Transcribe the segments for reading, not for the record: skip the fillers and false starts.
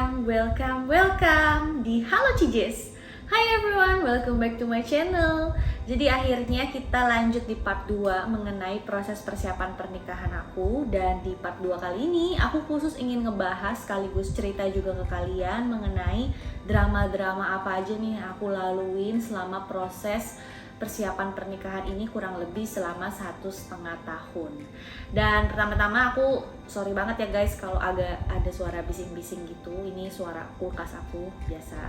welcome di Halo Cijes. Hi everyone, welcome back to my channel. Jadi akhirnya kita lanjut di part 2 mengenai proses persiapan pernikahan aku. Dan di part 2 kali ini aku khusus ingin ngebahas sekaligus cerita juga ke kalian mengenai drama-drama apa aja nih yang aku laluin selama proses persiapan pernikahan ini kurang lebih selama 1,5 tahun. Dan pertama-tama aku sorry banget ya guys kalau agak ada suara bising-bising gitu. Ini suara kulkas aku biasa.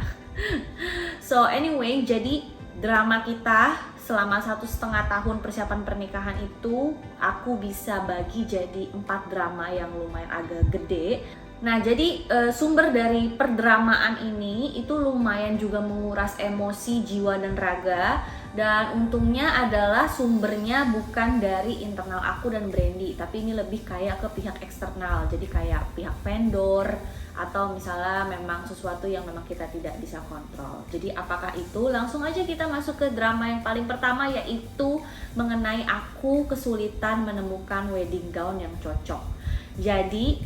So anyway, jadi drama kita selama 1,5 tahun persiapan pernikahan itu aku bisa bagi jadi 4 drama yang lumayan agak gede. Nah, jadi sumber dari perdramaan ini itu lumayan juga menguras emosi, jiwa, dan raga. Dan untungnya adalah sumbernya bukan dari internal aku dan Brandy, tapi ini lebih kayak ke pihak eksternal. Jadi kayak pihak vendor atau misalnya memang sesuatu yang memang kita tidak bisa kontrol. Jadi apakah itu? Langsung aja kita masuk ke drama yang paling pertama, yaitu mengenai aku kesulitan menemukan wedding gown yang cocok. Jadi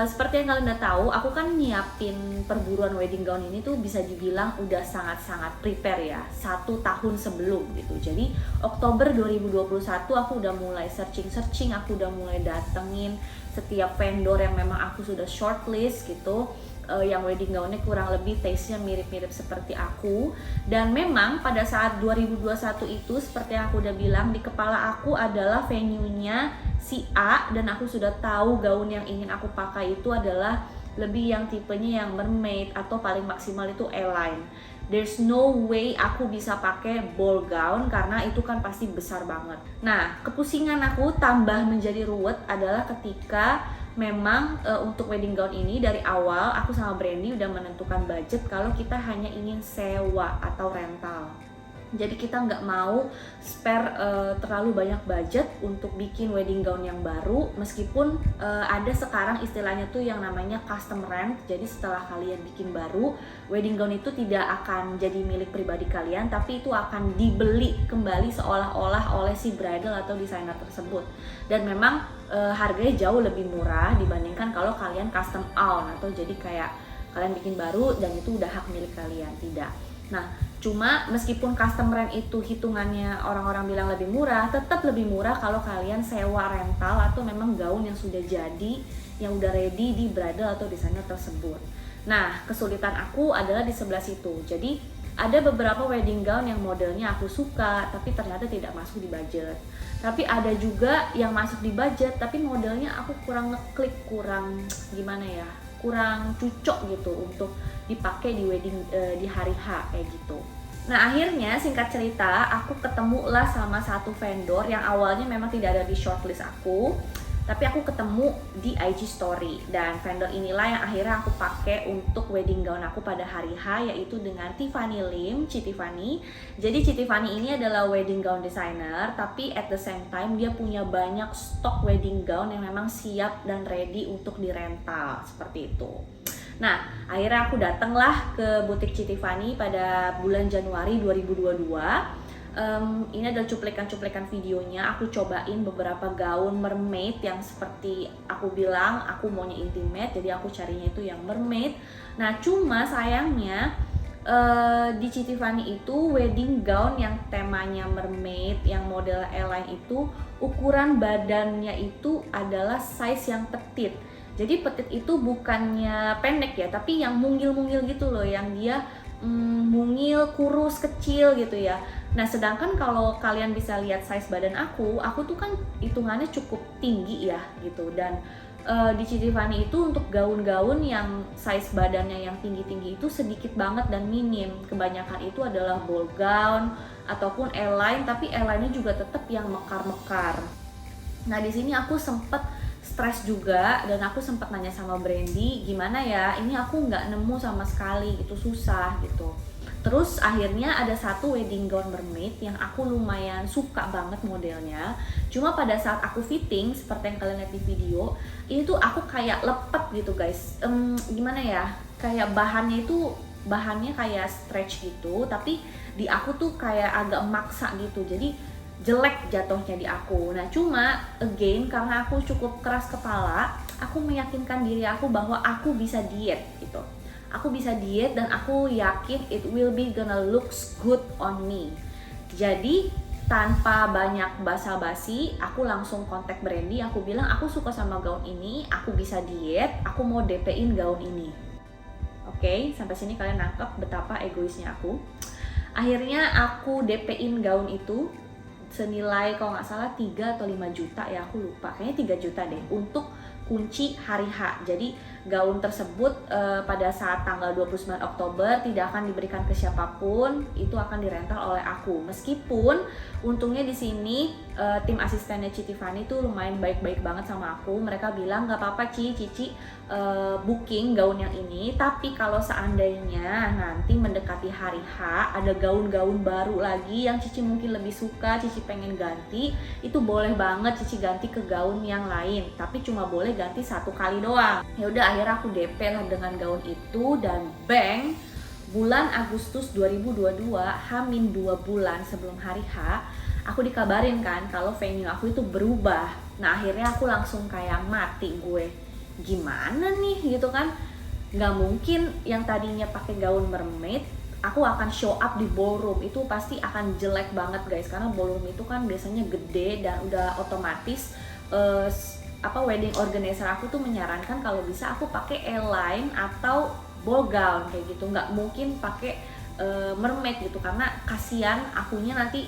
seperti yang kalian udah tahu, aku kan nyiapin perburuan wedding gown ini tuh bisa dibilang udah sangat-sangat prepare ya, 1 tahun sebelum gitu. Jadi Oktober 2021 aku udah mulai searching, aku udah mulai datengin setiap vendor yang memang aku sudah shortlist gitu, yang wedding gownnya kurang lebih taste-nya mirip-mirip seperti aku. Dan memang pada saat 2021 itu seperti yang aku udah bilang, di kepala aku adalah venue-nya si A, dan aku sudah tahu gaun yang ingin aku pakai itu adalah lebih yang tipenya yang mermaid atau paling maksimal itu A-line. There's no way aku bisa pakai ball gown karena itu kan pasti besar banget. Nah, kepusingan aku tambah menjadi ruwet adalah ketika memang untuk wedding gown ini dari awal aku sama Brandy udah menentukan budget kalau kita hanya ingin sewa atau rental. Jadi kita nggak mau spare terlalu banyak budget untuk bikin wedding gown yang baru, meskipun ada sekarang istilahnya tuh yang namanya custom rent. Jadi setelah kalian bikin baru, wedding gown itu tidak akan jadi milik pribadi kalian, tapi itu akan dibeli kembali seolah-olah oleh si bridal atau desainer tersebut. Dan memang harganya jauh lebih murah dibandingkan kalau kalian custom own, atau jadi kayak kalian bikin baru dan itu udah hak milik kalian, tidak. Nah, cuma meskipun custom rent itu hitungannya orang-orang bilang lebih murah, tetap lebih murah kalau kalian sewa rental atau memang gaun yang sudah jadi, yang udah ready di bridal atau desainer tersebut. Nah, kesulitan aku adalah di sebelah situ. Jadi ada beberapa wedding gown yang modelnya aku suka tapi ternyata tidak masuk di budget. Tapi ada juga yang masuk di budget tapi modelnya aku kurang ngeklik, kurang gimana ya, kurang cocok gitu untuk dipakai di wedding di hari H kayak gitu. Nah, akhirnya singkat cerita aku ketemu lah sama satu vendor yang awalnya memang tidak ada di shortlist aku, tapi aku ketemu di IG story, dan vendor inilah yang akhirnya aku pakai untuk wedding gown aku pada hari H, yaitu dengan Tiffany Lim, Ci Tiffany. Jadi Ci Tiffany ini adalah wedding gown designer, tapi at the same time dia punya banyak stok wedding gown yang memang siap dan ready untuk dirental seperti itu. Nah, akhirnya aku datanglah ke butik Ci Tiffany pada bulan Januari 2022. Ini adalah cuplikan-cuplikan videonya. Aku cobain beberapa gaun mermaid yang seperti aku bilang aku maunya intimate, jadi aku carinya itu yang mermaid. Nah, cuma sayangnya di Ci Tiffany itu wedding gown yang temanya mermaid, yang model A-line itu ukuran badannya itu adalah size yang petit. Jadi petit itu bukannya pendek ya, tapi yang mungil-mungil gitu loh, yang dia mungil, kurus, kecil gitu ya. Nah, sedangkan kalau kalian bisa lihat size badan aku tuh kan hitungannya cukup tinggi ya gitu. Dan di Ci Tiffany itu untuk gaun-gaun yang size badannya yang tinggi-tinggi itu sedikit banget dan minim. Kebanyakan itu adalah ball gown ataupun A-line, tapi A-line-nya juga tetap yang mekar-mekar. Nah, di sini aku sempet stres juga, dan aku sempat nanya sama Brandy, gimana ya, ini aku nggak nemu sama sekali, itu susah gitu. Terus akhirnya ada satu wedding gown mermaid yang aku lumayan suka banget modelnya. Cuma pada saat aku fitting, seperti yang kalian lihat di video, ini tuh aku kayak lepet gitu guys. Gimana ya, kayak bahannya kayak stretch gitu, tapi di aku tuh kayak agak maksa gitu, jadi jelek jatuhnya di aku. Nah, cuma again karena aku cukup keras kepala, aku meyakinkan diri aku bahwa aku bisa diet gitu. aku bisa diet dan aku yakin it will be gonna looks good on me. Jadi tanpa banyak basa-basi, aku langsung kontak Brandy, aku bilang aku suka sama gaun ini, aku bisa diet, aku mau DP-in gaun ini. Oke, sampai sini kalian nangkep betapa egoisnya aku. Akhirnya aku DP-in gaun itu senilai kalau nggak salah 3 atau 5 juta ya, aku lupa, kayaknya 3 juta deh, untuk kunci hari H. Jadi gaun tersebut pada saat tanggal 29 Oktober tidak akan diberikan ke siapapun, itu akan dirental oleh aku. Meskipun untungnya di sini tim asistennya Ci Tiffany tuh lumayan baik-baik banget sama aku. Mereka bilang nggak apa-apa Cici booking gaun yang ini, tapi kalau seandainya nanti mendekati hari H ada gaun-gaun baru lagi yang Cici mungkin lebih suka, Cici pengen ganti, itu boleh banget Cici ganti ke gaun yang lain, tapi cuma boleh ganti 1 kali doang. Ya udah, akhirnya aku DP lah dengan gaun itu, dan bang, bulan Agustus 2022, H-2 bulan sebelum hari H, aku dikabarin kan kalau venue aku itu berubah. Nah akhirnya aku langsung kayak mati gue, gimana nih gitu kan, nggak mungkin yang tadinya pakai gaun mermaid aku akan show up di ballroom, itu pasti akan jelek banget guys, karena ballroom itu kan biasanya gede dan udah otomatis wedding organizer aku tuh menyarankan kalau bisa aku pakai A-line atau ball gown kayak gitu, nggak mungkin pakai mermaid gitu, karena kasihan akunya nanti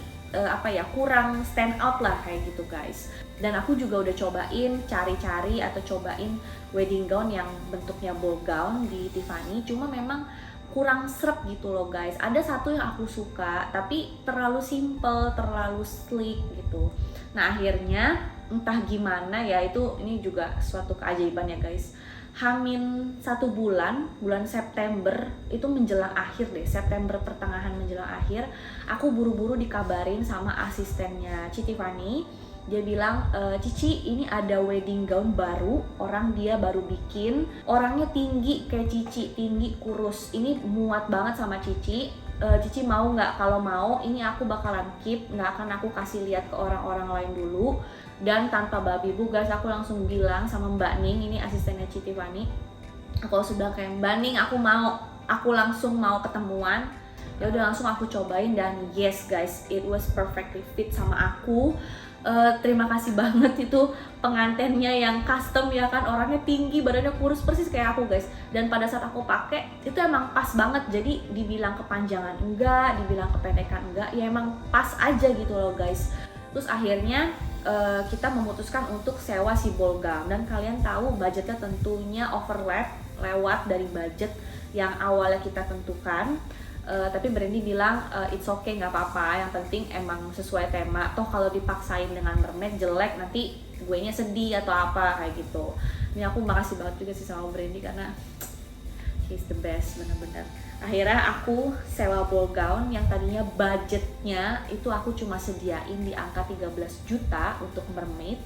kurang stand out lah kayak gitu guys. Dan aku juga udah cobain cari-cari atau cobain wedding gown yang bentuknya ball gown di Tiffany, cuma memang kurang srep gitu loh guys. Ada satu yang aku suka tapi terlalu simple, terlalu sleek gitu. Nah akhirnya entah gimana ya, ini juga suatu keajaiban ya guys, Hamin 1 bulan September itu menjelang akhir deh, September pertengahan menjelang akhir, aku buru-buru dikabarin sama asistennya Ci Tiffany. Dia bilang, Cici ini ada wedding gown baru, dia baru bikin, orangnya tinggi kayak Cici, tinggi kurus, ini muat banget sama Cici. Cici mau nggak? Kalau mau, ini aku bakalan keep, nggak akan aku kasih lihat ke orang-orang lain dulu. Dan tanpa babi bu guys, aku langsung bilang sama Mbak Ning, ini asistennya Ci Tiffany, aku sudah kayak Mbak Ning, aku langsung mau ketemuan. Ya udah langsung aku cobain dan yes guys, it was perfectly fit sama aku. Terima kasih banget itu pengantennya yang custom ya kan, orangnya tinggi, badannya kurus persis kayak aku guys. Dan pada saat aku pakai itu emang pas banget, jadi dibilang kepanjangan enggak, dibilang kependekan enggak, ya emang pas aja gitu loh guys. Terus akhirnya kita memutuskan untuk sewa si ball gown, dan kalian tahu budgetnya tentunya lewat dari budget yang awalnya kita tentukan. Tapi Brandy bilang it's okay, nggak apa-apa, yang penting emang sesuai tema, toh kalau dipaksain dengan mermaid jelek nanti gue nya sedih atau apa kayak gitu. Ini aku makasih banget juga sih sama Brandy karena he's the best bener-bener. Akhirnya aku sewa ball gown yang tadinya budgetnya itu aku cuma sediain di angka 13 juta untuk mermaid,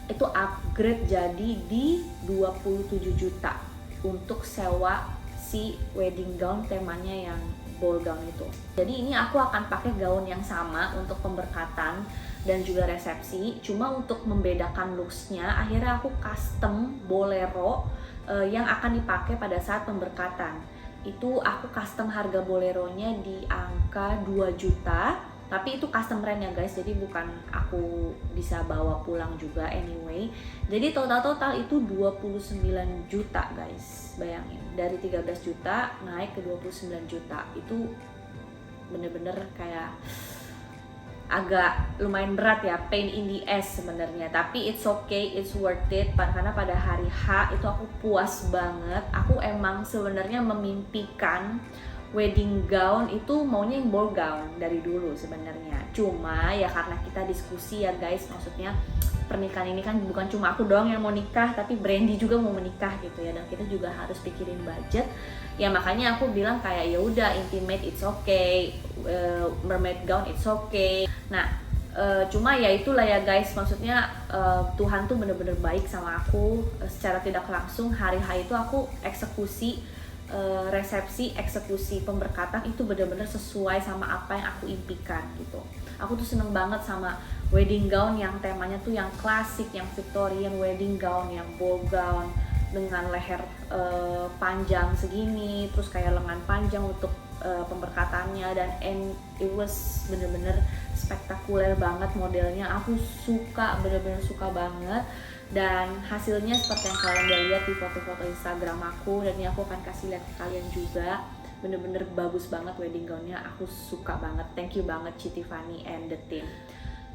itu upgrade jadi di 27 juta untuk sewa si wedding gown temanya yang ball gown itu. Jadi ini aku akan pakai gaun yang sama untuk pemberkatan dan juga resepsi, cuma untuk membedakan looksnya akhirnya aku custom bolero yang akan dipakai pada saat pemberkatan. Itu aku custom harga boleronya di angka 2 juta, tapi itu custom brand ya guys, jadi bukan aku bisa bawa pulang juga anyway. Jadi total itu 29 juta guys, bayangin, dari 13 juta naik ke 29 juta, itu bener-bener kayak agak lumayan berat ya, pain in the ass sebenarnya, tapi it's okay, it's worth it, karena pada hari H itu aku puas banget. Aku emang sebenarnya memimpikan wedding gown itu maunya yang ball gown dari dulu sebenarnya, cuma ya karena kita diskusi ya guys, maksudnya pernikahan ini kan bukan cuma aku doang yang mau nikah, tapi Brandy juga mau menikah gitu ya, dan kita juga harus pikirin budget ya. Makanya aku bilang kayak ya udah, intimate it's okay, mermaid gown it's okay. Nah cuma ya itulah ya guys, maksudnya Tuhan tuh bener-bener baik sama aku. Secara tidak langsung hari H itu aku eksekusi resepsi, eksekusi pemberkatan itu benar-benar sesuai sama apa yang aku impikan gitu. Aku tuh seneng banget sama wedding gown yang temanya tuh yang klasik, yang Victorian wedding gown, yang ball gown, dengan leher panjang segini, terus kayak lengan panjang untuk pemberkatannya, dan it was bener-bener spektakuler banget modelnya. Aku suka, bener-bener suka banget. Dan hasilnya seperti yang kalian udah lihat di foto-foto Instagram aku, dan ini aku akan kasih lihat ke kalian juga. Bener-bener bagus banget wedding gownnya, aku suka banget. Thank you banget Ci Tiffany and the team.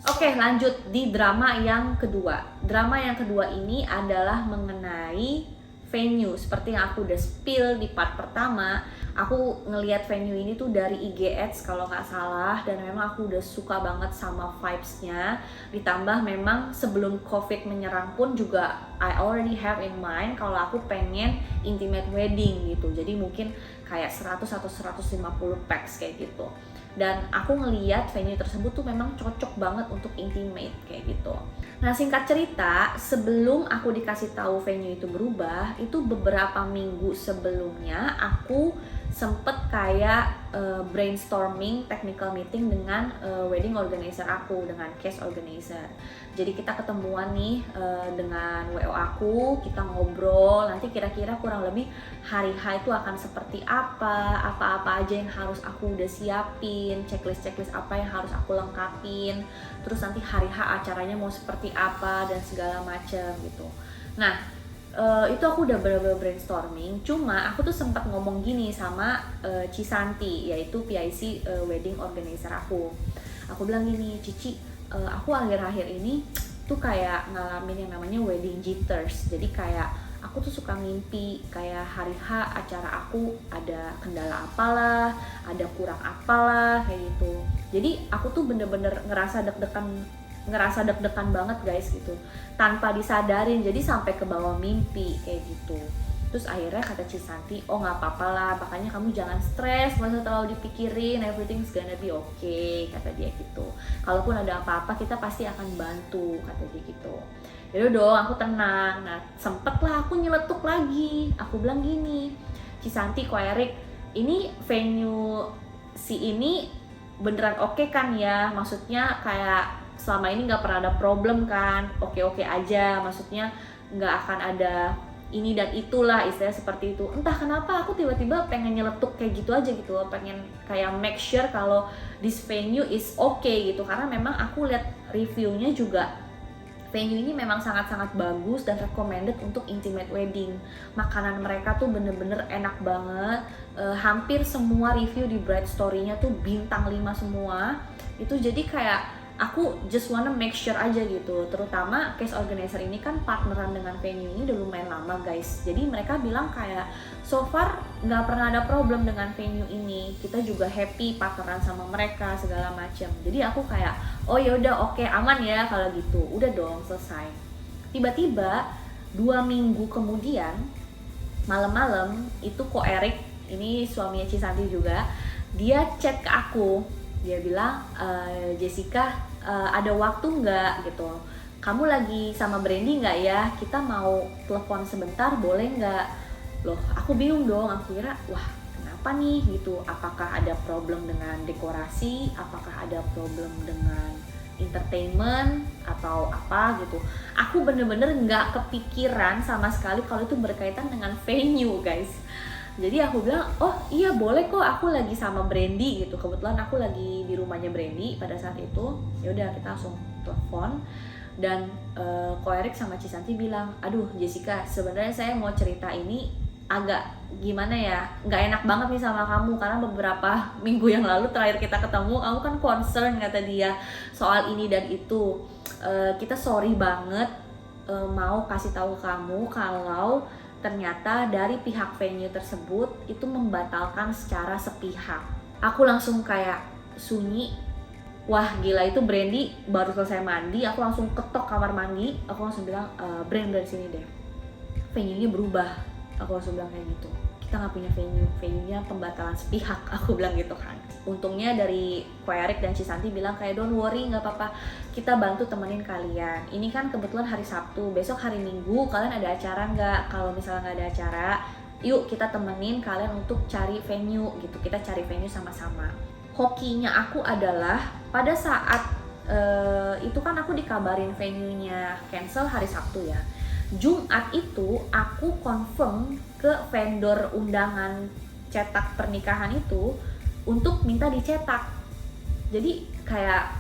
Oke, lanjut di drama yang kedua. Drama yang kedua ini adalah mengenai venue. Seperti yang aku udah spill di part pertama, aku ngelihat venue ini tuh dari IG Ads kalau nggak salah, dan memang aku udah suka banget sama vibes-nya. Ditambah memang sebelum COVID menyerang pun juga I already have in mind kalau aku pengen intimate wedding gitu. Jadi mungkin kayak 100 atau 150 pax kayak gitu. Dan aku ngeliat venue tersebut tuh memang cocok banget untuk intimate kayak gitu. Nah, singkat cerita, sebelum aku dikasih tahu venue itu berubah, itu beberapa minggu sebelumnya aku sempet kayak brainstorming technical meeting dengan wedding organizer aku, dengan case organizer. Jadi kita ketemuan nih dengan WO aku, kita ngobrol, nanti kira-kira kurang lebih hari H itu akan seperti apa aja yang harus aku udah siapin, checklist apa yang harus aku lengkapin, terus nanti hari H acaranya mau seperti apa dan segala macam gitu. Nah, itu aku udah bener-bener brainstorming. Cuma aku tuh sempat ngomong gini sama Cisanti, yaitu PIC wedding organizer aku. Aku bilang gini, Cici, aku akhir-akhir ini tuh kayak ngalamin yang namanya wedding jitters. Jadi kayak aku tuh suka mimpi kayak hari H acara aku ada kendala apalah, ada kurang apalah kayak gitu. Jadi aku tuh bener-bener ngerasa deg-degan banget guys gitu, tanpa disadarin, jadi sampai ke bawah mimpi kayak gitu. Terus akhirnya kata Cisanti, oh nggak apa-apa lah, makanya kamu jangan stres, nggak usah terlalu dipikirin, everything's gonna be okay, kata dia gitu. Kalaupun ada apa-apa kita pasti akan bantu, kata dia gitu. Yaudah dong, aku tenang. Nah, sempet lah aku nyeletuk lagi, aku bilang gini, Cisanti, Ko Erik, ini venue si ini beneran oke kan ya, maksudnya kayak selama ini nggak pernah ada problem kan, oke aja, maksudnya nggak akan ada ini dan itulah, istilahnya seperti itu. Entah kenapa aku tiba-tiba pengen nyeletuk kayak gitu aja gitu loh, pengen kayak make sure kalau this venue is okay gitu, karena memang aku lihat reviewnya juga venue ini memang sangat-sangat bagus dan recommended untuk intimate wedding. Makanan mereka tuh bener-bener enak banget. Hampir semua review di Bright Story-nya tuh bintang 5 semua. Itu jadi kayak aku just wanna make sure aja gitu. Terutama case organizer ini kan partneran dengan venue ini udah lumayan lama guys. Jadi mereka bilang kayak so far nggak pernah ada problem dengan venue ini. Kita juga happy partneran sama mereka segala macam. Jadi aku kayak oh yaudah oke, aman ya kalau gitu. Udah dong, selesai. Tiba-tiba 2 minggu kemudian malam-malam itu Ko Erik, ini suaminya Cisanti juga, dia chat ke aku. Dia bilang, Jessica, ada waktu nggak gitu? Kamu lagi sama Brandy nggak ya? Kita mau telepon sebentar, boleh nggak? Loh, aku bingung dong. Aku kira, wah kenapa nih gitu? Apakah ada problem dengan dekorasi? Apakah ada problem dengan entertainment atau apa gitu? Aku bener-bener nggak kepikiran sama sekali kalau itu berkaitan dengan venue guys. Jadi aku bilang, oh iya boleh kok, aku lagi sama Brandy gitu. Kebetulan aku lagi di rumahnya Brandy pada saat itu. Ya udah kita langsung telepon. Dan Ko Erik sama Cisanti bilang, aduh Jessica, sebenarnya saya mau cerita ini agak gimana ya, nggak enak banget nih sama kamu, karena beberapa minggu yang lalu terakhir kita ketemu, kamu kan concern kata dia soal ini dan itu. Kita sorry banget mau kasih tahu kamu kalau ternyata dari pihak venue tersebut itu membatalkan secara sepihak. Aku langsung kayak sunyi. Wah gila, itu Brandy baru selesai mandi, aku langsung ketok kamar mandi. Aku langsung bilang, Brand dari sini deh, venue-nya berubah. Aku langsung bilang kayak gitu, kita nggak punya venue-nya pembatalan sepihak. Aku bilang gitu kan. Untungnya dari Ko Erik dan Cisanti bilang kayak don't worry, nggak apa-apa, kita bantu temenin kalian. Ini kan kebetulan hari Sabtu, besok hari Minggu kalian ada acara nggak? Kalau misalnya nggak ada acara, yuk kita temenin kalian untuk cari venue gitu. Kita cari venue sama-sama. Hokinya aku adalah pada saat itu kan aku dikabarin venue-nya cancel hari Sabtu ya. Jumat itu aku confirm ke vendor undangan cetak pernikahan itu untuk minta dicetak. Jadi kayak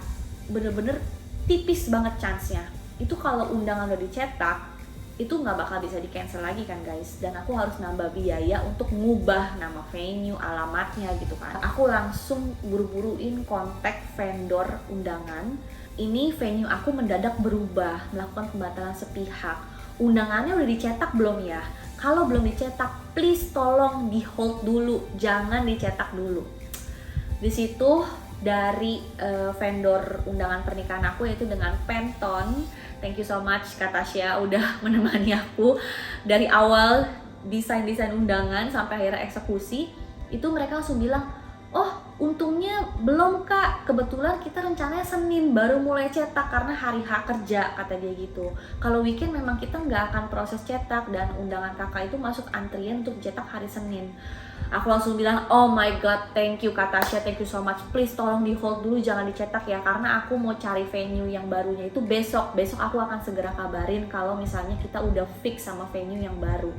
bener-bener tipis banget chance-nya. Itu kalau undangan udah dicetak, itu nggak bakal bisa di cancel lagi kan guys. Dan aku harus nambah biaya untuk ngubah nama venue, alamatnya gitu kan. Aku langsung buru-buruin kontak vendor undangan. Ini venue aku mendadak berubah, melakukan pembatalan sepihak. Undangannya udah dicetak belum ya? Kalau belum dicetak, please tolong di hold dulu, jangan dicetak dulu. Di situ dari vendor undangan pernikahan aku, yaitu dengan Pantone. Thank you so much Kak Tasya udah menemani aku dari awal desain-desain undangan sampai akhirnya eksekusi. Itu mereka langsung bilang, oh untungnya belum Kak, kebetulan kita rencananya Senin baru mulai cetak karena hari H kerja, kata dia gitu. Kalau weekend memang kita nggak akan proses cetak dan undangan kakak itu masuk antrian untuk cetak hari Senin. Aku langsung bilang, oh my god, thank you Kak Tasya, thank you so much, please tolong di hold dulu, jangan dicetak ya, karena aku mau cari venue yang barunya itu besok aku akan segera kabarin kalau misalnya kita udah fix sama venue yang baru.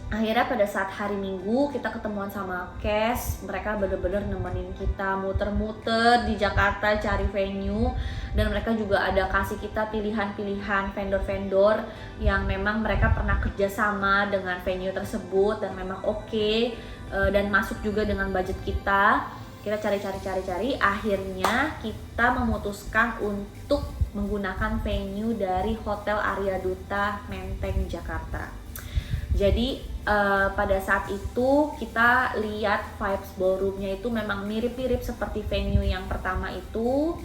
Akhirnya pada saat hari Minggu kita ketemuan sama Kes, mereka bener-bener nemenin kita muter-muter di Jakarta cari venue, dan mereka juga ada kasih kita pilihan-pilihan vendor-vendor yang memang mereka pernah kerjasama dengan venue tersebut dan memang oke, dan masuk juga dengan budget kita. Kita cari, akhirnya kita memutuskan untuk menggunakan venue dari Hotel Arya Duta Menteng Jakarta. Jadi pada saat itu kita lihat vibes ballroomnya itu memang mirip-mirip seperti venue yang pertama itu,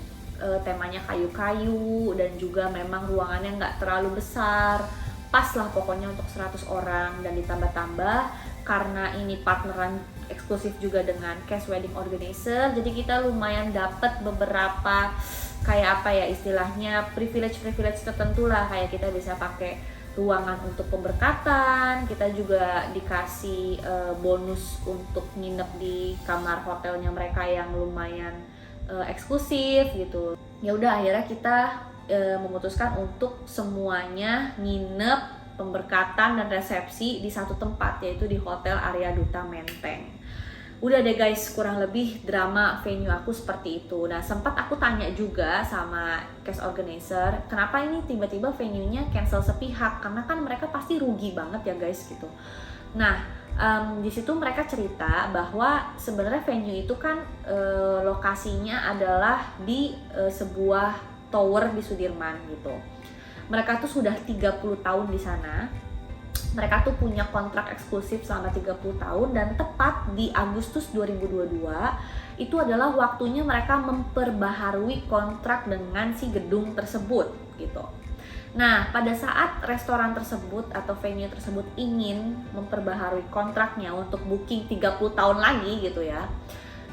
temanya kayu-kayu dan juga memang ruangannya nggak terlalu besar, pas lah pokoknya untuk 100 orang. Dan ditambah-tambah karena ini partneran eksklusif juga dengan Cash Wedding Organizer, jadi kita lumayan dapat beberapa kayak apa ya istilahnya, privilege tertentu lah, kayak kita bisa pakai ruangan untuk pemberkatan, kita juga dikasih bonus untuk nginep di kamar hotelnya mereka yang lumayan eksklusif gitu. Ya udah, akhirnya kita memutuskan untuk semuanya nginep, pemberkatan dan resepsi di satu tempat, yaitu di Hotel Arya Duta Menteng. Udah deh guys, kurang lebih drama venue aku seperti itu. Nah, sempat aku tanya juga sama case organizer, kenapa ini tiba-tiba venue-nya cancel sepihak? Karena kan mereka pasti rugi banget ya guys gitu. Nah, di situ mereka cerita bahwa sebenarnya venue itu kan lokasinya adalah di sebuah tower di Sudirman gitu. Mereka tuh sudah 30 tahun di sana. Mereka tuh punya kontrak eksklusif selama 30 tahun, dan tepat di Agustus 2022 itu adalah waktunya mereka memperbaharui kontrak dengan si gedung tersebut gitu. Nah, pada saat restoran tersebut atau venue tersebut ingin memperbaharui kontraknya untuk booking 30 tahun lagi gitu ya,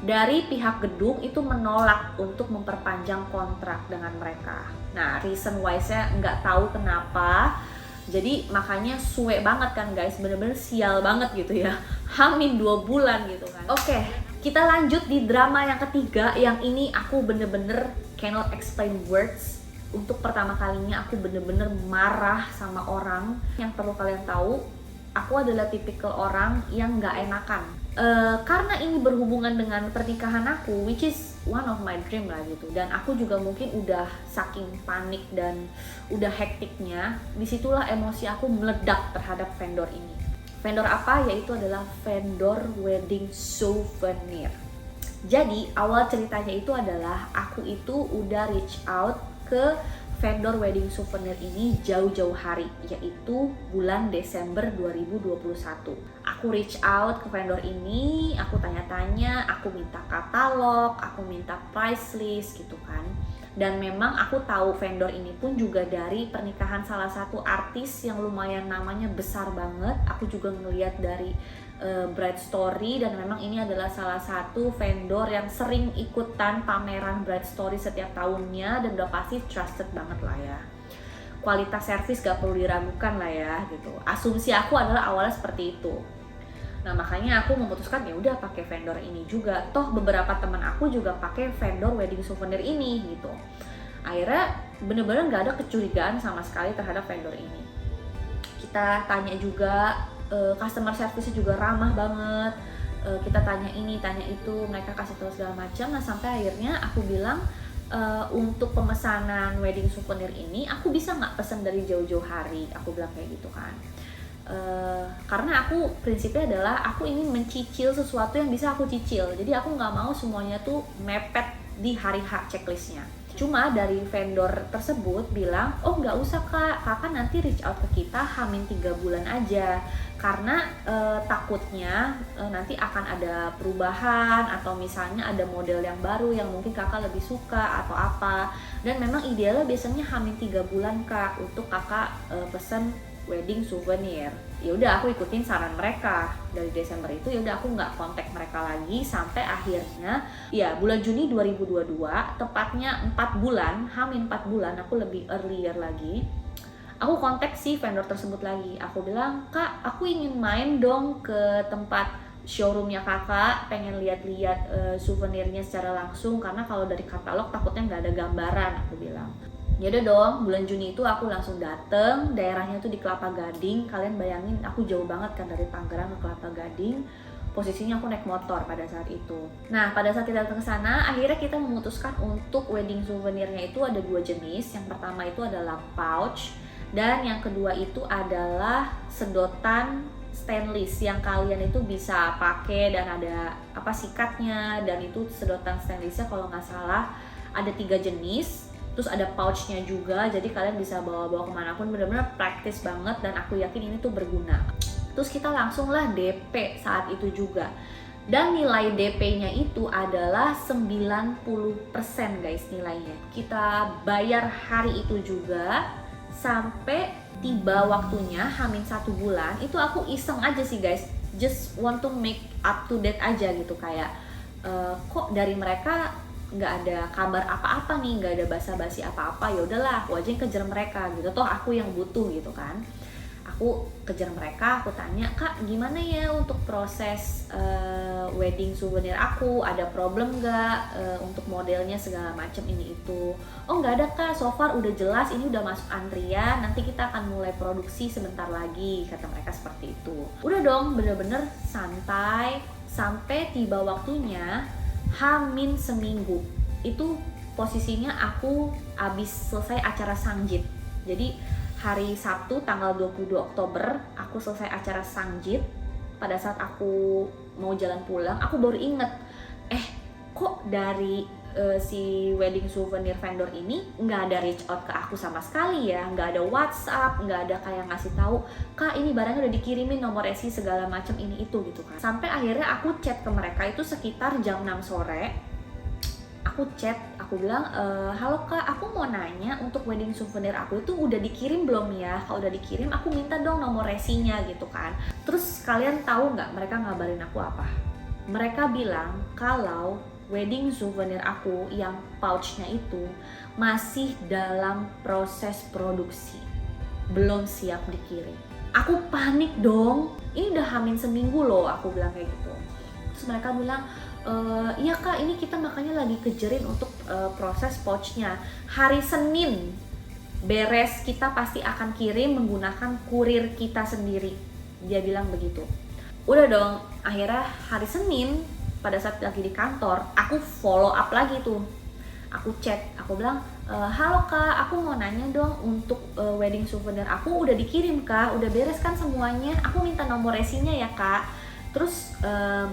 dari pihak gedung itu menolak untuk memperpanjang kontrak dengan mereka. Nah, reason wise-nya nggak tahu kenapa. Jadi makanya suwe banget kan guys, bener-bener sial banget gitu ya, hamin 2 bulan gitu kan. Oke, kita lanjut di drama yang ketiga, yang ini aku bener-bener cannot explain words. Untuk pertama kalinya aku bener-bener marah sama orang. Yang perlu kalian tahu, aku adalah tipikal orang yang gak enakan. Karena ini berhubungan dengan pernikahan aku, which is one of my dream lah gitu, dan aku juga mungkin udah saking panik dan udah hektiknya, disitulah emosi aku meledak terhadap vendor ini. Vendor apa? Yaitu adalah vendor wedding souvenir. Jadi awal ceritanya itu adalah aku itu udah reach out ke vendor wedding souvenir ini jauh-jauh hari, yaitu bulan Desember 2021. Aku reach out ke vendor ini, aku tanya-tanya, aku minta katalog, aku minta price list gitu kan. Dan memang aku tahu vendor ini pun juga dari pernikahan salah satu artis yang lumayan namanya besar banget. Aku juga ngeliat dari Bride Story, dan memang ini adalah salah satu vendor yang sering ikutan pameran Bride Story setiap tahunnya, dan udah pasti trusted banget lah ya. Kualitas servis gak perlu diragukan lah ya gitu. Asumsi aku adalah awalnya seperti itu. Nah, makanya aku memutuskan ya udah pakai vendor ini juga. Toh beberapa teman aku juga pakai vendor wedding souvenir ini gitu. Akhirnya bener-bener gak ada kecurigaan sama sekali terhadap vendor ini. kita tanya juga, customer service-nya juga ramah banget. Kita tanya ini, tanya itu, mereka kasih tahu segala macam. Nah sampai akhirnya aku bilang, untuk pemesanan wedding souvenir ini aku bisa nggak pesen dari jauh-jauh hari, aku bilang kayak gitu kan. Karena aku prinsipnya adalah aku ingin mencicil sesuatu yang bisa aku cicil, jadi aku nggak mau semuanya tuh mepet di hari H checklistnya. Cuma dari vendor tersebut bilang, oh nggak usah kak, kakak nanti reach out ke kita H-3 bulan aja, karena takutnya nanti akan ada perubahan atau misalnya ada model yang baru yang mungkin kakak lebih suka atau apa. Dan memang idealnya biasanya H-3 bulan kak untuk kakak pesen wedding souvenir. Ya udah aku ikutin saran mereka. Dari Desember itu ya udah aku nggak kontak mereka lagi sampai akhirnya ya bulan Juni 2022, tepatnya 4 bulan, H-4 bulan, aku lebih earlier lagi. Aku kontak si vendor tersebut lagi. Aku bilang, "Kak, aku ingin main dong ke tempat showroomnya kakak, pengen lihat-lihat souvenirnya secara langsung karena kalau dari katalog takutnya nggak ada gambaran," aku bilang. Ya udah dong, bulan Juni itu aku langsung dateng, daerahnya tuh di Kelapa Gading. Kalian bayangin aku jauh banget kan dari Tangerang ke Kelapa Gading. Posisinya aku naik motor pada saat itu. Nah, pada saat kita datang ke sana, akhirnya kita memutuskan untuk wedding souvenirnya itu ada 2 jenis. Yang pertama itu adalah pouch, dan yang kedua itu adalah sedotan stainless yang kalian itu bisa pakai dan ada apa sikatnya, dan itu sedotan stainlessnya kalau nggak salah ada 3 jenis. Terus ada pouchnya juga, jadi kalian bisa bawa-bawa kemanapun, bener-bener praktis banget dan aku yakin ini tuh berguna. Terus kita langsung lah DP saat itu juga. Dan nilai DP-nya itu adalah 90% guys nilainya. Kita bayar hari itu juga sampai tiba waktunya H-1 bulan. Itu aku iseng aja sih guys, just want to make up to date aja gitu, kayak kok dari mereka nggak ada kabar apa-apa nih, nggak ada basa-basi apa-apa. Ya udahlah, aku aja yang kejar mereka gitu, toh aku yang butuh gitu kan. Aku kejar mereka, aku tanya, "Kak, gimana ya untuk proses wedding souvenir aku, ada problem nggak untuk modelnya segala macam ini itu?" "Oh nggak ada kak, so far udah jelas, ini udah masuk antrian, nanti kita akan mulai produksi sebentar lagi," kata mereka seperti itu. Udah dong, bener-bener santai sampai tiba waktunya H-1 seminggu. Itu posisinya aku abis selesai acara Sangjit. Jadi hari Sabtu tanggal 22 Oktober aku selesai acara Sangjit. Pada saat aku mau jalan pulang, aku baru inget, kok dari si wedding souvenir vendor ini nggak ada reach out ke aku sama sekali ya, nggak ada WhatsApp, nggak ada kayak ngasih tahu, "Kak, ini barangnya udah dikirimin, nomor resi segala macam ini itu," gitu kan. Sampai akhirnya aku chat ke mereka itu sekitar jam 6 sore. Aku chat, aku bilang, "Halo kak, aku mau nanya untuk wedding souvenir aku itu udah dikirim belum ya? Kalau udah dikirim aku minta dong nomor resinya," gitu kan. Terus kalian tahu nggak mereka ngabarin aku apa? Mereka bilang kalau wedding souvenir aku yang pouchnya itu masih dalam proses produksi, belum siap dikirim. Aku panik dong, ini udah H-1 seminggu loh, aku bilang kayak gitu. Terus mereka bilang, "Iya kak, ini kita makanya lagi kejarin untuk proses pouchnya. Hari Senin beres, kita pasti akan kirim menggunakan kurir kita sendiri," dia bilang begitu. Udah dong, akhirnya hari Senin pada saat lagi di kantor, aku follow up lagi tuh. Aku chat, aku bilang, "Halo kak, aku mau nanya dong untuk wedding souvenir aku udah dikirim kak, udah beres kan semuanya, aku minta nomor resinya ya kak." Terus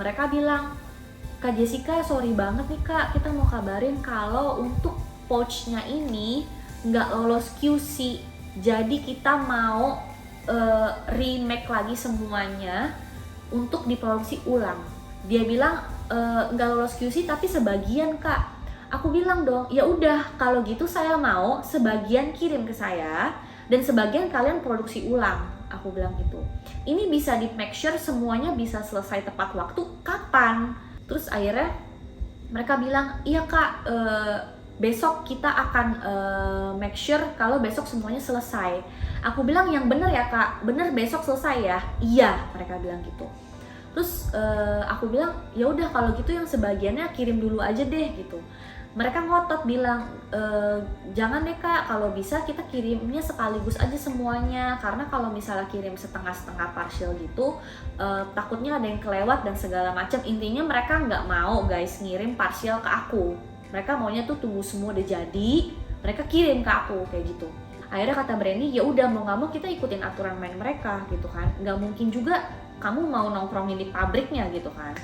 mereka bilang, "Kak Jessica, sorry banget nih kak, kita mau kabarin kalau untuk pouchnya ini nggak lolos QC, jadi kita mau remake lagi semuanya untuk diproduksi ulang." Dia bilang nggak lolos QC tapi sebagian kak. Aku bilang dong, ya udah kalau gitu saya mau sebagian kirim ke saya dan sebagian kalian produksi ulang. Aku bilang gitu. Ini bisa di make sure semuanya bisa selesai tepat waktu kapan? Terus akhirnya mereka bilang, "Iya kak, besok kita akan make sure kalau besok semuanya selesai." Aku bilang, "Yang bener ya kak, bener besok selesai ya?" "Iya," mereka bilang gitu. Terus aku bilang, "Ya udah kalau gitu yang sebagiannya kirim dulu aja deh," gitu. Mereka ngotot bilang, jangan deh kak, kalau bisa kita kirimnya sekaligus aja semuanya, karena kalau misalnya kirim setengah-setengah partial gitu, takutnya ada yang kelewat dan segala macam. Intinya mereka nggak mau guys ngirim partial ke aku, mereka maunya tuh tunggu semua udah jadi, mereka kirim ke aku kayak gitu. Akhirnya kata Brandy, ya udah mau nggak mau kita ikutin aturan main mereka gitu kan, nggak mungkin juga kamu mau nongkrongin di pabriknya gitu kan.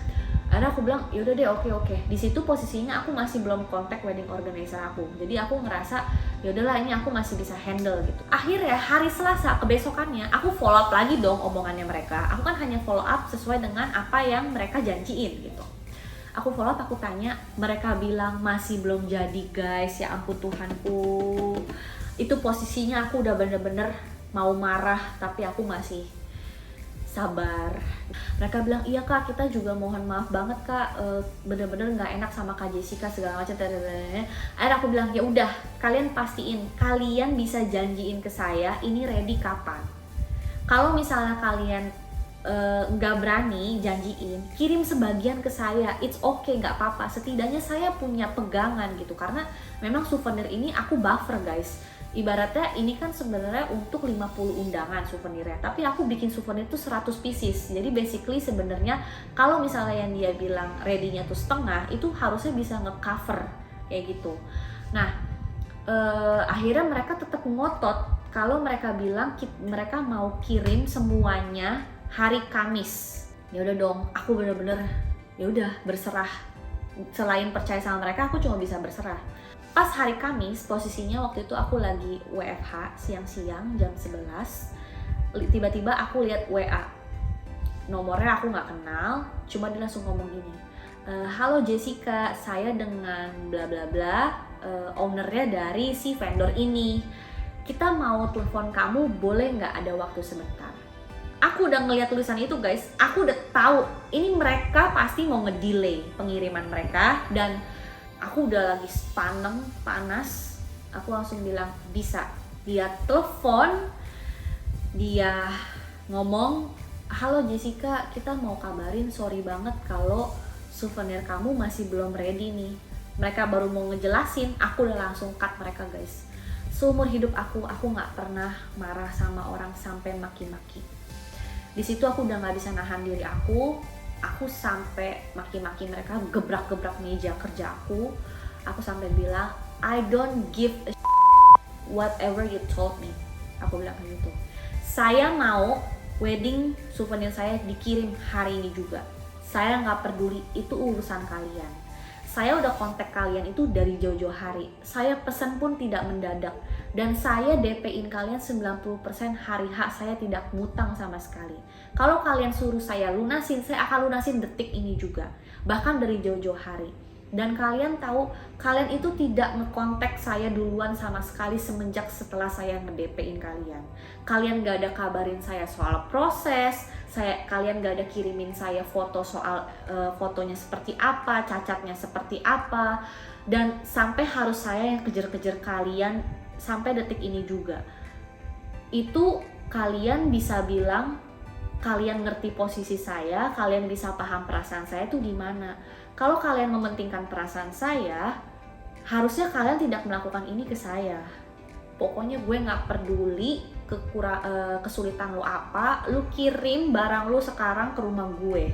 Akhirnya aku bilang yaudah deh, oke. Di situ posisinya aku masih belum kontak wedding organizer aku, jadi aku ngerasa yaudahlah ini aku masih bisa handle gitu. Akhirnya hari Selasa kebesokannya aku follow up lagi dong omongannya mereka. Aku kan hanya follow up sesuai dengan apa yang mereka janjiin gitu. Aku follow up, aku tanya, mereka bilang masih belum jadi guys. Ya ampun Tuhanku, itu posisinya aku udah bener-bener mau marah tapi aku masih sabar. Mereka bilang iya kak, kita juga mohon maaf banget kak, bener-bener nggak enak sama kak Jessica segala macam. Akhirnya aku bilang ya udah, kalian pastiin, kalian bisa janjiin ke saya ini ready kapan. Kalau misalnya kalian nggak berani janjiin, kirim sebagian ke saya, it's okay, nggak apa-apa. Setidaknya saya punya pegangan gitu, karena memang souvenir ini aku buffer guys. Ibaratnya ini kan sebenarnya untuk 50 undangan souvenirnya, tapi aku bikin souvenir itu 100 pieces. Jadi basically sebenarnya kalau misalnya yang dia bilang ready-nya tuh setengah, itu harusnya bisa nge-cover kayak gitu. Nah, akhirnya mereka tetap ngotot kalau mereka bilang mereka mau kirim semuanya hari Kamis. Ya udah dong, aku bener-bener ya udah berserah. Selain percaya sama mereka, aku cuma bisa berserah. Pas hari Kamis, posisinya waktu itu aku lagi WFH siang-siang jam 11. Tiba-tiba aku lihat WA. Nomornya aku nggak kenal, cuma dia langsung ngomong gini, halo Jessica, saya dengan bla bla bla, ownernya dari si vendor ini. Kita mau telepon kamu, boleh nggak ada waktu sebentar? Aku udah ngeliat tulisan itu guys, aku udah tahu ini mereka pasti mau ngedelay pengiriman mereka, dan aku udah lagi panas. Aku langsung bilang bisa. Dia telepon, dia ngomong, halo Jessica, kita mau kabarin, sorry banget kalau souvenir kamu masih belum ready nih. Mereka baru mau ngejelasin, aku udah langsung cut mereka guys. Seumur hidup aku nggak pernah marah sama orang sampai maki-maki. Di situ aku udah nggak bisa nahan diri aku sampai maki-maki mereka, gebrak-gebrak meja kerja aku sampai bilang, I don't give a whatever you told me. Aku bilang kayak gitu. Saya mau wedding souvenir saya dikirim hari ini juga. Saya nggak peduli, itu urusan kalian. Saya udah kontak kalian itu dari jauh-jauh hari. Saya pesan pun tidak mendadak. Dan saya DP-in kalian 90% hari H, saya tidak ngutang sama sekali. Kalau kalian suruh saya lunasin, saya akan lunasin detik ini juga. Bahkan dari jauh-jauh hari. Dan kalian tahu, kalian itu tidak ngekontak saya duluan sama sekali semenjak setelah saya nge-DP-in kalian. Kalian gak ada kabarin saya soal proses, kalian gak ada kirimin saya foto soal fotonya seperti apa, cacatnya seperti apa, dan sampai harus saya yang kejar-kejar kalian sampai detik ini juga. Itu kalian bisa bilang kalian ngerti posisi saya, kalian bisa paham perasaan saya itu gimana. Kalau kalian mementingkan perasaan saya, harusnya kalian tidak melakukan ini ke saya. Pokoknya gue nggak peduli kesulitan lo apa, lu kirim barang lu sekarang ke rumah gue.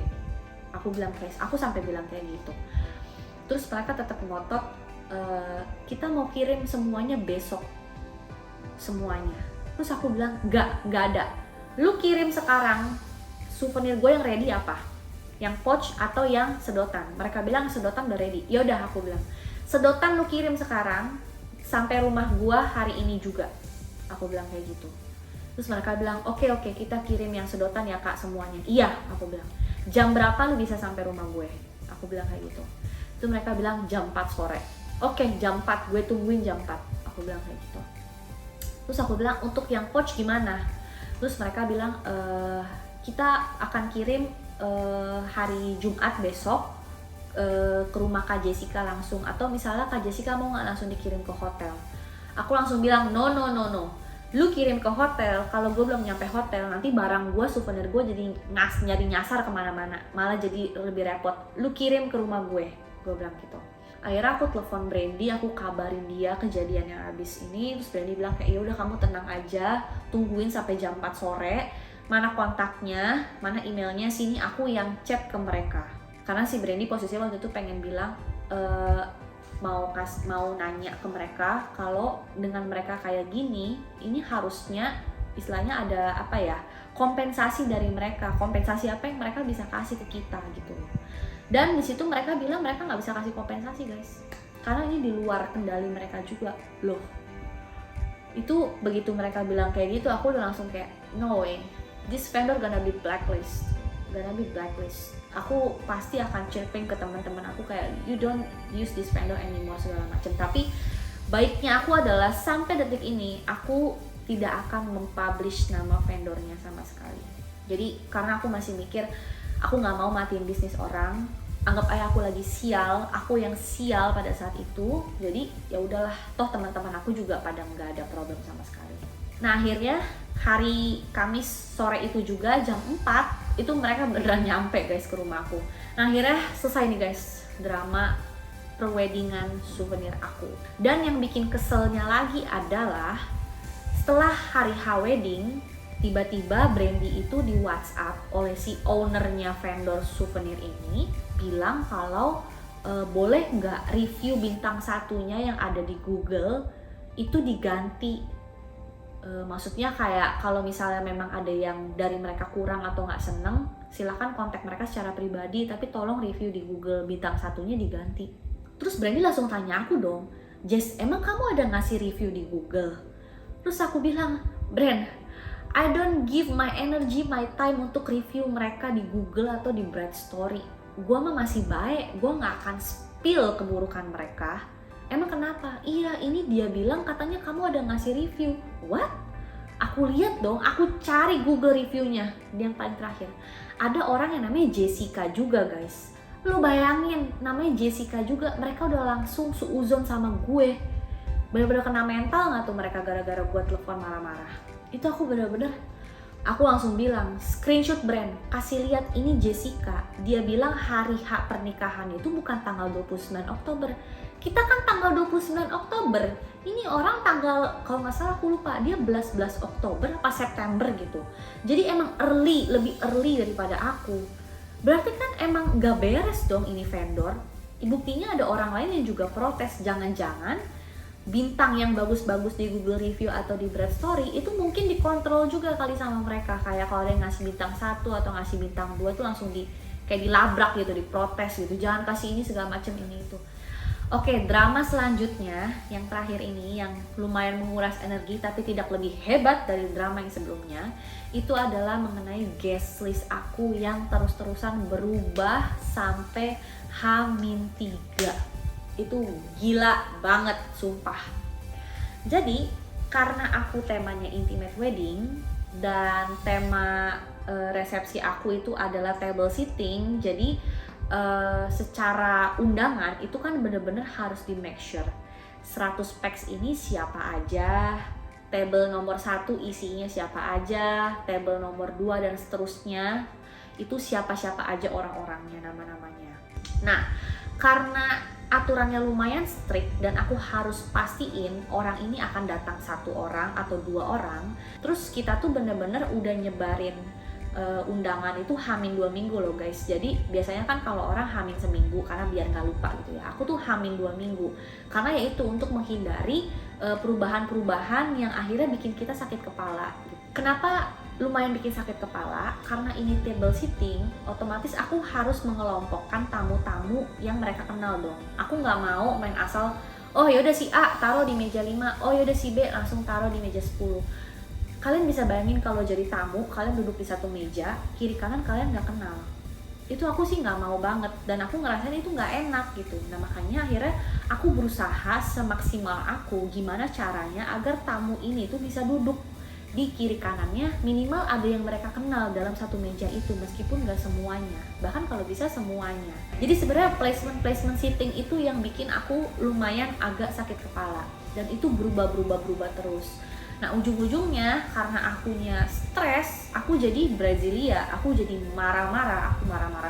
Aku sampai bilang kayak gitu. Terus mereka tetap ngotot, kita mau kirim semuanya besok, semuanya. Terus aku bilang nggak ada. Lu kirim sekarang, souvenir gue yang ready apa? Yang pouch atau yang sedotan? Mereka bilang sedotan udah ready. Ya udah, aku bilang sedotan lu kirim sekarang sampai rumah gue hari ini juga. Aku bilang kayak gitu. Terus mereka bilang oke, kita kirim yang sedotan ya kak semuanya. Iya, aku bilang. Jam berapa lu bisa sampai rumah gue? Aku bilang kayak gitu. Terus mereka bilang jam 4 sore. Oke, jam 4, gue tungguin jam 4. Aku bilang kayak gitu. Terus aku bilang untuk yang pouch gimana? Terus mereka bilang kita akan kirim hari Jumat besok ke rumah Kak Jessica langsung, atau misalnya Kak Jessica mau nggak langsung dikirim ke hotel. Aku langsung bilang no, lu kirim ke hotel, kalau gue belum nyampe hotel nanti barang gue, souvenir gue jadi nyari nyasar kemana-mana, malah jadi lebih repot. Lu kirim ke rumah gue bilang gitu. Akhirnya aku telepon Brandy, aku kabarin dia kejadian yang habis ini. Terus Brandy bilang kayak, ya udah kamu tenang aja, tungguin sampai jam 4 sore. Mana kontaknya, mana emailnya, sini aku yang chat ke mereka. Karena si Brandy posisinya waktu itu pengen bilang mau nanya ke mereka kalau dengan mereka kayak gini, ini harusnya istilahnya ada apa ya, kompensasi dari mereka. Kompensasi apa yang mereka bisa kasih ke kita gitu. Dan di situ mereka bilang mereka nggak bisa kasih kompensasi guys, karena ini di luar kendali mereka juga loh. Itu begitu mereka bilang kayak gitu, aku udah langsung kayak no way, this vendor gonna be blacklist. Aku pasti akan chirping ke teman-teman aku kayak you don't use this vendor anymore segala macam. Tapi baiknya aku adalah sampai detik ini aku tidak akan mempublish nama vendornya sama sekali. Jadi karena aku masih mikir aku nggak mau matiin bisnis orang. Anggap aja aku lagi sial, aku yang sial pada saat itu. Jadi ya udahlah, toh teman-teman aku juga pada nggak ada problem sama sekali. Nah akhirnya hari Kamis sore itu juga jam 4 itu mereka beneran nyampe guys ke rumah aku. Nah akhirnya selesai nih guys drama perweddingan souvenir aku. Dan yang bikin keselnya lagi adalah setelah hari H wedding, tiba-tiba Brandy itu di WhatsApp oleh si ownernya vendor souvenir ini bilang kalau boleh nggak review bintang satunya yang ada di Google itu diganti. Maksudnya kayak kalau misalnya memang ada yang dari mereka kurang atau nggak seneng, silahkan kontak mereka secara pribadi, tapi tolong review di Google bintang satunya diganti. Terus Brandy langsung tanya aku dong, Jess, emang kamu ada ngasih review di Google? Terus aku bilang, Brand, I don't give my energy, my time untuk review mereka di Google atau di Bright Story. Gue mah masih baik, gue gak akan spill keburukan mereka. Emang kenapa? Iya, ini dia bilang katanya kamu ada ngasih review. What? Aku lihat dong, aku cari Google reviewnya. Yang paling terakhir, ada orang yang namanya Jessica juga guys. Lo bayangin, namanya Jessica juga, mereka udah langsung suuzon sama gue. Bener-bener kena mental gak tuh mereka gara-gara gue telepon marah-marah. Itu aku bener-bener, aku langsung bilang, screenshot Brand, kasih lihat ini Jessica. Dia bilang hari H pernikahan itu bukan tanggal 29 Oktober. Kita kan tanggal 29 Oktober. Ini orang tanggal, kalau nggak salah aku lupa, dia 11 Oktober apa September gitu. Jadi emang early, lebih early daripada aku. Berarti kan emang gak beres dong ini vendor. Buktinya ada orang lain yang juga protes, jangan-jangan bintang yang bagus-bagus di Google Review atau di Bright Story itu mungkin dikontrol juga kali sama mereka. Kayak kalau ada yang ngasih bintang 1 atau ngasih bintang 2 tuh langsung kayak dilabrak gitu, diprotes gitu. Jangan kasih ini segala macam ini itu. Oke, drama selanjutnya yang terakhir ini yang lumayan menguras energi tapi tidak lebih hebat dari drama yang sebelumnya, itu adalah mengenai guest list aku yang terus-terusan berubah sampai H-3. Itu gila banget, sumpah. Jadi karena aku temanya intimate wedding dan tema resepsi aku itu adalah table sitting, jadi secara undangan itu kan bener-bener harus di make sure 100 packs ini siapa aja, table nomor 1 isinya siapa aja, table nomor 2 dan seterusnya itu siapa-siapa aja orang-orangnya, nama-namanya. Nah, karena aturannya lumayan strict dan aku harus pastiin orang ini akan datang 1 orang atau 2 orang, terus kita tuh bener-bener udah nyebarin undangan itu H-2 minggu loh guys. Jadi biasanya kan kalau orang H- seminggu karena biar nggak lupa gitu ya. Aku tuh H-2 minggu karena ya itu untuk menghindari perubahan-perubahan yang akhirnya bikin kita sakit kepala. Kenapa lumayan bikin sakit kepala? Karena ini table sitting, otomatis aku harus mengelompokkan tamu-tamu yang mereka kenal dong. Aku nggak mau main asal, oh yaudah si A taruh di meja 5, oh yaudah si B langsung taruh di meja 10. Kalian bisa bayangin kalau jadi tamu, kalian duduk di satu meja, kiri kanan kalian nggak kenal. Itu aku sih nggak mau banget, dan aku ngerasain itu nggak enak gitu. Nah makanya akhirnya aku berusaha semaksimal aku gimana caranya agar tamu ini tuh bisa duduk di kiri kanannya, minimal ada yang mereka kenal dalam satu meja itu, meskipun nggak semuanya, bahkan kalau bisa semuanya. Jadi sebenarnya placement seating itu yang bikin aku lumayan agak sakit kepala, dan itu berubah terus. Nah ujung-ujungnya karena akunya stres, aku jadi Brasilia, aku jadi marah-marah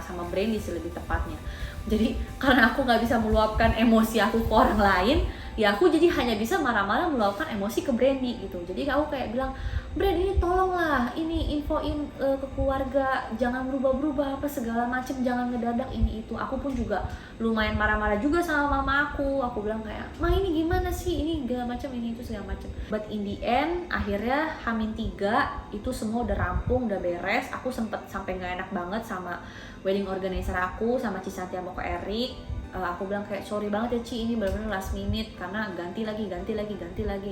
sama Brandy sih lebih tepatnya. Jadi karena aku nggak bisa meluapkan emosi aku ke orang lain, ya aku jadi hanya bisa marah-marah meluapkan emosi ke Brandy gitu. Jadi aku kayak bilang, Brand ini tolonglah, ini infoin ke keluarga, jangan berubah-berubah apa segala macem, jangan ngedadak ini itu. Aku pun juga lumayan marah-marah juga sama mama aku. Aku bilang kayak, ma ini gimana sih, ini segala macam, ini itu segala macam. But in the end, akhirnya H-3 itu semua udah rampung, udah beres. Aku sempet sampai nggak enak banget sama wedding organizer aku, sama Cisanti sama Ko Erik. Aku bilang kayak sorry banget ya Ci, ini benar-benar last minute karena ganti lagi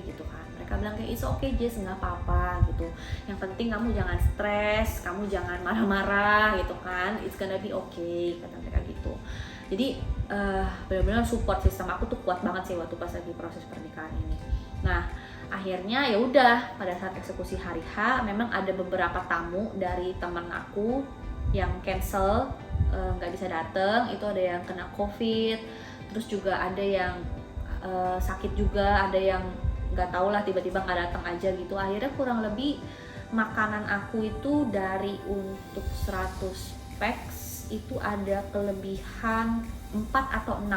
gitu kan. Mereka bilang kayak it's okay Jess, nggak apa-apa gitu. Yang penting kamu jangan stres, kamu jangan marah-marah gitu kan. It's gonna be okay, kata mereka gitu. Jadi benar-benar support sistem aku tuh kuat banget sih waktu pas lagi proses pernikahan ini. Nah akhirnya ya udah pada saat eksekusi hari H memang ada beberapa tamu dari teman aku yang cancel, nggak bisa datang. Itu ada yang kena COVID, terus juga ada yang sakit juga, ada yang nggak tahu lah tiba-tiba nggak datang aja gitu. Akhirnya kurang lebih makanan aku itu dari untuk 100 packs itu ada kelebihan 4 atau 6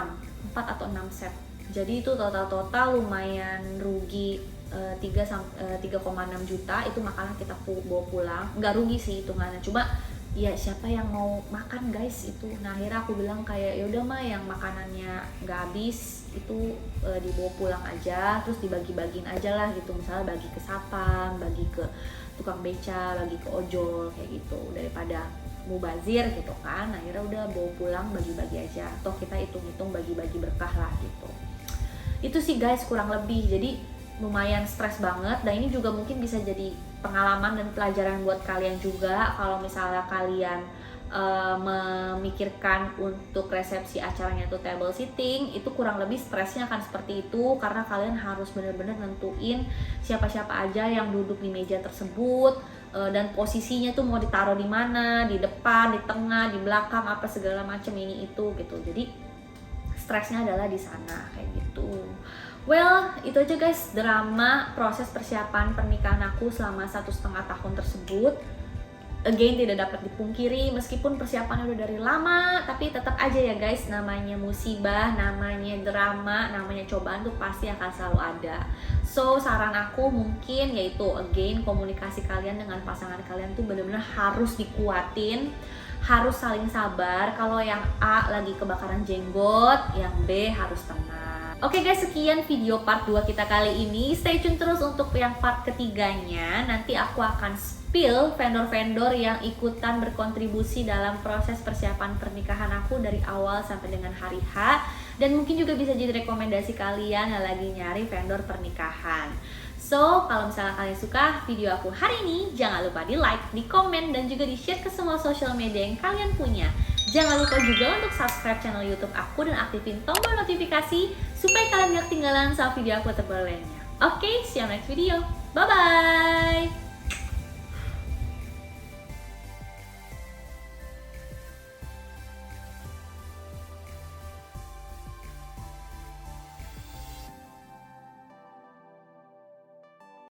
set. Jadi itu total lumayan rugi 3,6 juta itu makanan kita bawa pulang. Nggak rugi sih hitungannya, cuma ya siapa yang mau makan guys itu. Nah akhirnya aku bilang kayak yaudah mah yang makanannya nggak habis itu dibawa pulang aja, terus dibagi-bagiin aja lah gitu, misalnya bagi ke satpam, bagi ke tukang beca, bagi ke ojol kayak gitu, daripada mubazir gitu kan. Akhirnya udah bawa pulang, bagi-bagi aja, toh kita hitung-hitung bagi-bagi berkah lah gitu. Itu sih guys kurang lebih. Jadi lumayan stres banget, dan ini juga mungkin bisa jadi pengalaman dan pelajaran buat kalian juga kalau misalnya kalian memikirkan untuk resepsi acaranya tuh table sitting, itu kurang lebih stresnya akan seperti itu karena kalian harus benar-benar nentuin siapa-siapa aja yang duduk di meja tersebut, dan posisinya tuh mau ditaruh di mana, di depan, di tengah, di belakang, apa segala macam ini itu gitu. Jadi stresnya adalah di sana kayak gitu. Well, itu aja guys drama proses persiapan pernikahan aku selama 1,5 tahun tersebut. Again, tidak dapat dipungkiri, meskipun persiapannya udah dari lama, tapi tetap aja ya guys, namanya musibah, namanya drama, namanya cobaan tuh pasti akan selalu ada. So, saran aku mungkin yaitu again, komunikasi kalian dengan pasangan kalian tuh benar-benar harus dikuatin, harus saling sabar. Kalau yang A lagi kebakaran jenggot, yang B harus tenang. Oke guys, sekian video part 2 kita kali ini. Stay tune terus untuk yang part ketiganya. Nanti aku akan spill vendor-vendor yang ikutan berkontribusi dalam proses persiapan pernikahan aku dari awal sampai dengan hari H. Dan mungkin juga bisa jadi rekomendasi kalian yang lagi nyari vendor pernikahan. So, kalau misalnya kalian suka video aku hari ini, jangan lupa di like, di komen, dan juga di share ke semua social media yang kalian punya. Jangan lupa juga untuk subscribe channel YouTube aku dan aktifin tombol notifikasi supaya kalian gak ketinggalan sama video aku terbaru lainnya. Oke, see you next video. Bye-bye!